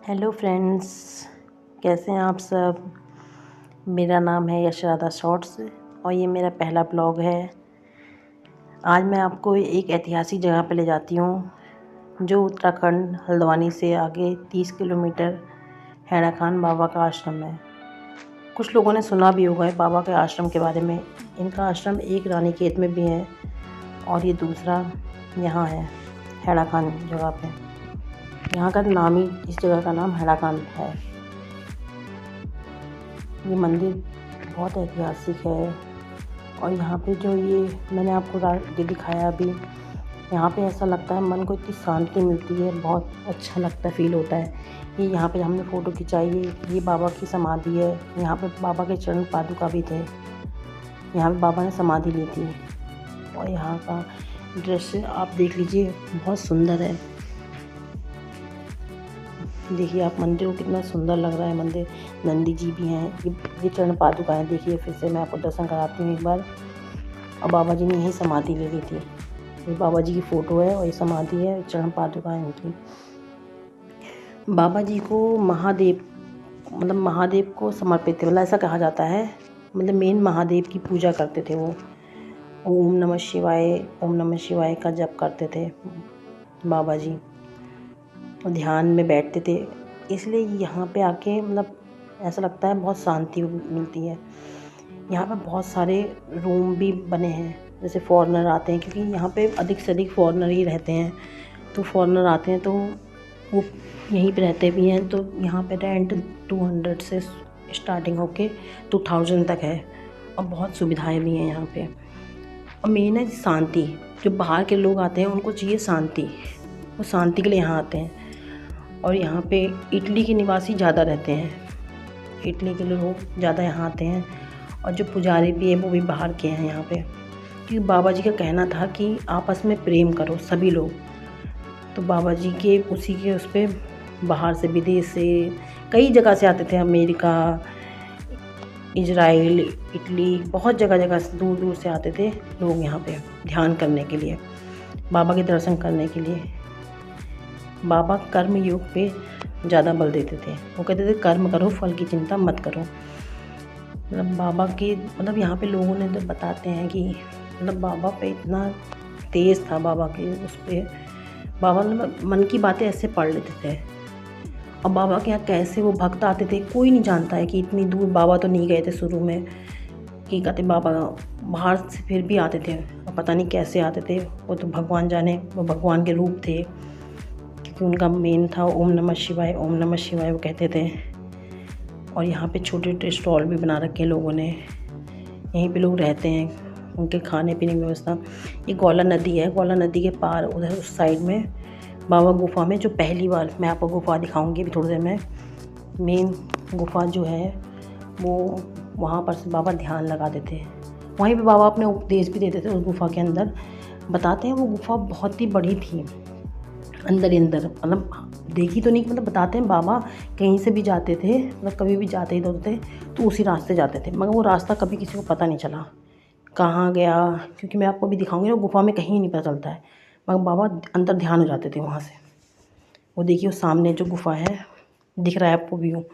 Hello friends, कैसे हैं आप सब। मेरा नाम है यशराधा शॉर्ट्स और ये मेरा पहला ब्लॉग है। आज मैं आपको एक ऐतिहासिक जगह पे ले जाती हूँ जो उत्तराखंड हल्द्वानी से आगे 30 किलोमीटर हैड़ा खान बाबा का आश्रम है। कुछ लोगों ने सुना भी होगा बाबा के आश्रम के बारे में। इनका आश्रम एक रानीखेत में भी है और ये दूसरा यहाँ है हैड़ा खान जगह पे। यहाँ का नाम ही, इस जगह का नाम हैड़ा खान है। ये मंदिर बहुत ऐतिहासिक है और यहाँ पे जो ये मैंने आपको ये दिखाया अभी, यहाँ पे ऐसा लगता है मन को इतनी शांति मिलती है, बहुत अच्छा लगता है, फील होता है। ये यहाँ पे हमने फ़ोटो खिंचाई है, ये बाबा की समाधि है। यहाँ पे बाबा के चरण पादुका भी थे, यहाँ पे बाबा ने समाधि ली थी। और यहाँ का दृश्य आप देख लीजिए, बहुत सुंदर है। देखिए आप मंदिर को, कितना सुंदर लग रहा है मंदिर। नंदी जी भी हैं, ये चरण पादुका है। देखिए फिर से मैं आपको दर्शन कराती हूँ एक बार। और बाबा जी ने यही समाधि ले ली थी। ये बाबा जी की फ़ोटो है और ये समाधि है, चरण पादुका है उनकी। बाबा जी को महादेव को समर्पित थे, मतलब ऐसा कहा जाता है। मतलब मेन महादेव की पूजा करते थे वो। ओम नमः शिवाय का जप करते थे बाबा जी, और ध्यान में बैठते थे। इसलिए यहाँ पे आके मतलब ऐसा लगता है बहुत शांति मिलती है। यहाँ पे बहुत सारे रूम भी बने हैं, जैसे फॉरेनर आते हैं, क्योंकि यहाँ पे अधिक से अधिक फॉरेनर ही रहते हैं। तो फॉरेनर आते हैं तो वो यहीं पे रहते भी हैं। तो यहाँ पे रेंट 200 से स्टार्टिंग होके 2000 तक है और बहुत सुविधाएं भी हैं यहाँ पे। और मेन है शांति। जो बाहर के लोग आते हैं उनको चाहिए शांति, वो शांति के लिए यहाँ आते हैं। और यहाँ पे इटली के निवासी ज़्यादा रहते हैं, इटली के लोग ज़्यादा यहाँ आते हैं। और जो पुजारी भी हैं वो भी बाहर के हैं यहाँ पे, क्योंकि बाबा जी का कहना था कि आपस में प्रेम करो सभी लोग। तो बाबा जी के उसी के उस पर बाहर से, विदेश से, कई जगह से आते थे। अमेरिका, इजराइल, इटली, बहुत जगह से दूर दूर से आते थे लोग यहाँ पे ध्यान करने के लिए, बाबा के दर्शन करने के लिए। बाबा कर्म योग पे ज़्यादा बल देते थे। वो कहते थे कर्म करो, फल की चिंता मत करो। मतलब बाबा के, मतलब यहाँ पे लोगों ने तो बताते हैं कि मतलब बाबा पे इतना तेज़ था, बाबा के उस पर बाबा ने मन की बातें ऐसे पढ़ लेते थे। और बाबा के यहाँ कैसे वो भक्त आते थे, कोई नहीं जानता है कि इतनी दूर बाबा तो नहीं गए थे शुरू में। कि कहते बाबा बाहर से फिर भी आते थे, और पता नहीं कैसे आते थे, वो तो भगवान जाने, वो भगवान के रूप थे। क्योंकि उनका मेन था ओम नमः शिवाय वो कहते थे। और यहाँ पे छोटे छोटे स्टॉल भी बना रखे हैं लोगों ने, यहीं पे लोग रहते हैं, उनके खाने पीने की व्यवस्था। ये गौला नदी है, गौला नदी के पार उधर उस साइड में बाबा गुफा में, जो पहली बार मैं आपको गुफा दिखाऊंगी अभी थोड़ी देर में। मेन गुफा जो है वो, वहाँ पर से बाबा ध्यान लगाते थे। वहीं पे बाबा अपने उपदेश भी देते थे उस गुफा के अंदर। बताते हैं वो गुफा बहुत ही बड़ी थी, अंदर ही अंदर, मतलब देखी तो नहीं, मतलब बताते हैं बाबा कहीं से भी जाते थे, मतलब कभी भी जाते ही थे तो उसी रास्ते जाते थे, मगर वो रास्ता कभी किसी को पता नहीं चला कहाँ गया। क्योंकि मैं आपको भी दिखाऊंगी ना, गुफा में कहीं नहीं पता चलता है, मगर बाबा अंदर ध्यान हो जाते थे वहाँ से। वो देखिए वो सामने जो गुफा है दिख रहा है आपको व्यू,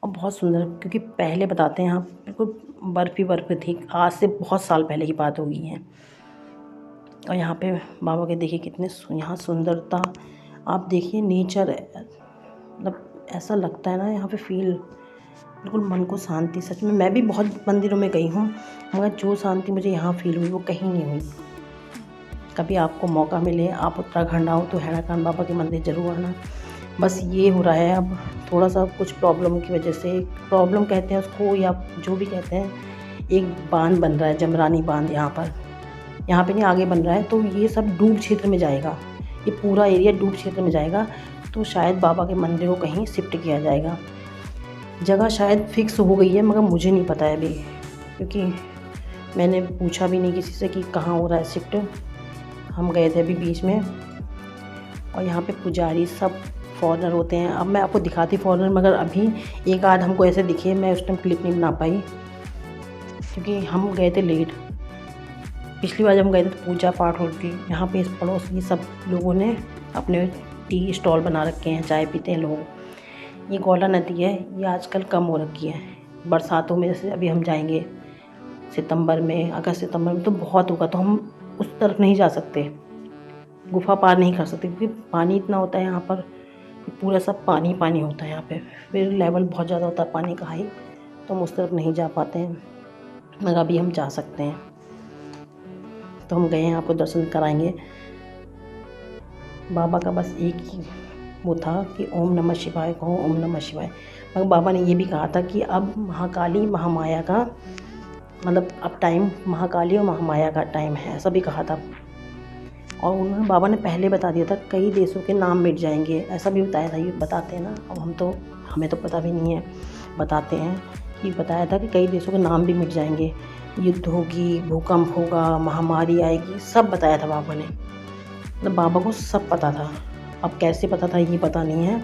और बहुत सुंदर। क्योंकि पहले बताते हैं यहाँ बिल्कुल बर्फ़ थी, आज से बहुत साल पहले की बात होगी है। और यहाँ पे बाबा के देखिए कितने यहाँ सुंदरता, आप देखिए नेचर है, मतलब ऐसा लगता है ना यहाँ पे फील, बिल्कुल मन को शांति। सच में मैं भी बहुत मंदिरों में गई हूँ, मगर जो शांति मुझे यहाँ फील हुई वो कहीं नहीं हुई। कभी आपको मौका मिले, आप उत्तराखंड आओ तो हैड़ा खान बाबा के मंदिर ज़रूर आना। बस ये हो रहा है अब थोड़ा सा कुछ प्रॉब्लम की वजह से, प्रॉब्लम कहते हैं उसको या जो भी कहते हैं, एक बांध बन रहा है, जमरानी बांध यहाँ पे नहीं, आगे बन रहा है। तो ये सब डूब क्षेत्र में जाएगा, ये पूरा एरिया डूब क्षेत्र में जाएगा। तो शायद बाबा के मंदिर को कहीं शिफ्ट किया जाएगा। जगह शायद फिक्स हो गई है, मगर मुझे नहीं पता है अभी, क्योंकि मैंने पूछा भी नहीं किसी से कि कहाँ हो रहा है शिफ्ट। हम गए थे अभी बीच में। और यहाँ पे पुजारी सब फॉरेनर होते हैं। अब मैं आपको दिखाती फॉरेनर, मगर अभी एक आध हमको ऐसे दिखे, मैं उस टाइम क्लिप नहीं बना पाई क्योंकि हम गए थे लेट। पिछली बार जब हम गए थे तो पूजा पाठ हो गई। यहाँ पे इस पड़ोस की सब लोगों ने अपने टी स्टॉल बना रखे हैं, चाय पीते हैं लोग। ये गौला नदी है, ये आजकल कम हो रखी है। बरसातों में जैसे अभी हम जाएंगे सितंबर में, अगस्त सितंबर में तो बहुत होगा, तो हम उस तरफ नहीं जा सकते, गुफा पार नहीं कर सकते, क्योंकि पानी इतना होता है यहाँ पर, पूरा सब पानी पानी होता है यहाँ पे। फिर लेवल बहुत ज़्यादा होता है पानी का हाई, तो हम उस तरफ नहीं जा पाते हैं, मगर अभी हम जा सकते हैं। तो हम गए हैं, आपको दर्शन कराएंगे। बाबा का बस एक ही वो था कि ओम नमः शिवाय कहो, ओम नमः शिवाय। मगर बाबा ने ये भी कहा था कि अब महाकाली महामाया का मतलब अब टाइम महाकाली और महामाया का टाइम है, ऐसा भी कहा था। और उन्होंने बाबा ने पहले बता दिया था कई देशों के नाम मिट जाएंगे, ऐसा भी बताया था। ये बताते हैं ना, अब हमें तो पता भी नहीं है, बताते हैं कि बताया था कि कई देशों के नाम भी मिट जाएंगे, युद्ध होगी, भूकंप होगा, महामारी आएगी, सब बताया था बाबा ने। मतलब बाबा को सब पता था। अब कैसे पता था ये पता नहीं है,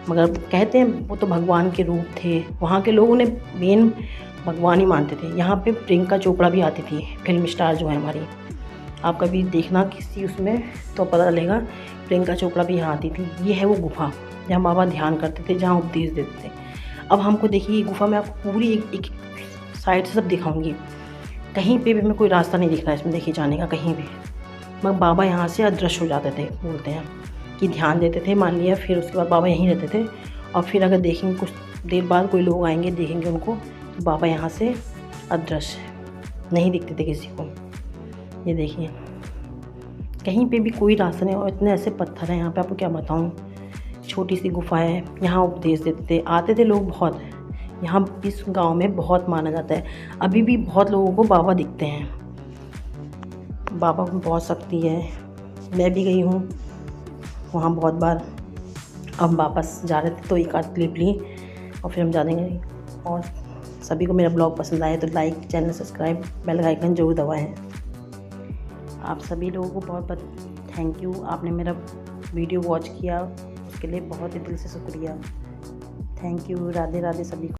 मगर कहते हैं वो तो भगवान के रूप थे। वहाँ के लोग उन्हें मेन भगवान ही मानते थे। यहाँ पे प्रियंका चोपड़ा भी आती थी, फिल्म स्टार जो है हमारी, आप कभी देखना किसी उसमें तो पता चलेगा, प्रियंका चोपड़ा भी यहाँ आती थी। ये है वो गुफा जहाँ बाबा ध्यान करते थे, जहाँ उपदेश देते थे। अब हमको देखिए, ये गुफा में आपको पूरी एक साइड से सब दिखाऊंगी, कहीं पे भी हमें कोई रास्ता नहीं दिख रहा है इसमें, देखिए जाने का कहीं भी। मगर बाबा यहाँ से अदृश्य हो जाते थे, बोलते हैं कि ध्यान देते थे, मान लिया, फिर उसके बाद बाबा यहीं रहते थे। और फिर अगर देखेंगे कुछ देर बाद कोई लोग आएंगे, देखेंगे उनको, तो बाबा यहाँ से अदृश्य नहीं दिखते थे किसी को। ये देखिए, कहीं पे भी कोई रास्ता नहीं, और इतने ऐसे पत्थर हैं यहाँ पे, आपको क्या बताऊँ। छोटी सी गुफा है, यहाँ उपदेश देते थे, आते थे लोग बहुत। यहाँ इस गांव में बहुत माना जाता है, अभी भी बहुत लोगों को बाबा दिखते हैं। बाबा में बहुत शक्ति है, मैं भी गई हूँ वहाँ बहुत बार। अब वापस जा रहे थे तो एक आध क्लिप ली और फिर हम जा देंगे। और सभी को मेरा ब्लॉग पसंद आए तो like, channel subscribe, bell icon जरूर दबाएं। आप सभी लोगों को बहुत बहुत थैंक यू, आपने मेरा वीडियो वॉच किया, उसके लिए बहुत ही दिल से शुक्रिया। थैंक यू, राधे राधे सभी को।